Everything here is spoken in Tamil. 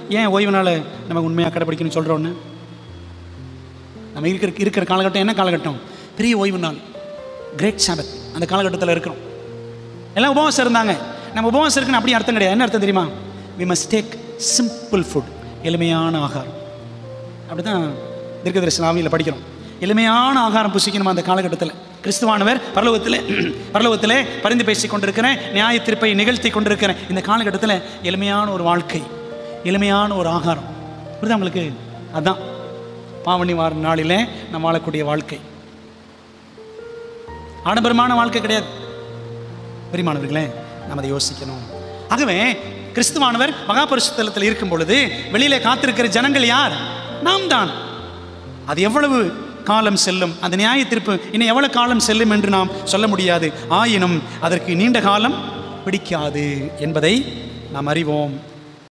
ஏன் ஓய்வு நாள் நம்ம உண்மையாக கடைப்பிடிக்கணும்னு சொல்கிறோன்னு? நம்ம இருக்கிற காலகட்டம் என்ன காலகட்டம்? பெரிய ஓய்வு நாள், கிரேட் சாபத். அந்த காலகட்டத்தில் இருக்கிறோம். எல்லாம் உபவாசம் இருந்தாங்க. நம்ம உபவாசம் இருக்குன்னு அப்படி அர்த்தம் கிடையாது. என்ன அர்த்தம் தெரியுமா? We must take simple food, எளிமையான ஆகாரம். அப்படி தான் தீர்க்கதரிசன ஆவியில் படிக்கிறோம். எளிமையான ஆகாரம் புசிக்கணும் அந்த காலகட்டத்தில். கிறிஸ்துவானவர் பரலோகத்திலே பரிந்து பேசி கொண்டிருக்கிறேன், நியாய தீர்ப்பை நிகழ்த்தி கொண்டிருக்கிறேன். இந்த காலகட்டத்தில் எளிமையான ஒரு வாழ்க்கை, எளிமையான ஒரு ஆகாரம். புரியுதா உங்களுக்கு? அதுதான் பாவனி வார நாளிலே நம்ம வாழக்கூடிய வாழ்க்கை. ஆடம்பரமான வாழ்க்கை கிடையாது. பிரியமானவர்களே, நம்ம அதை யோசிக்கணும். ஆகவே கிறிஸ்துவானவர் மகாபரிசுத்தலத்தில் இருக்கும் பொழுது வெளியிலே காத்திருக்கிற ஜனங்கள் யார்? நாம் தான். அது எவ்வளவு காலம் செல்லும், அந்த நியாய தீர்ப்பு இன்னும் எவ்வளவு காலம் செல்லும் என்று நாம் சொல்ல முடியாது. ஆயினும் அதற்கு நீண்ட காலம் பிடிக்காது என்பதை நாம் அறிவோம்.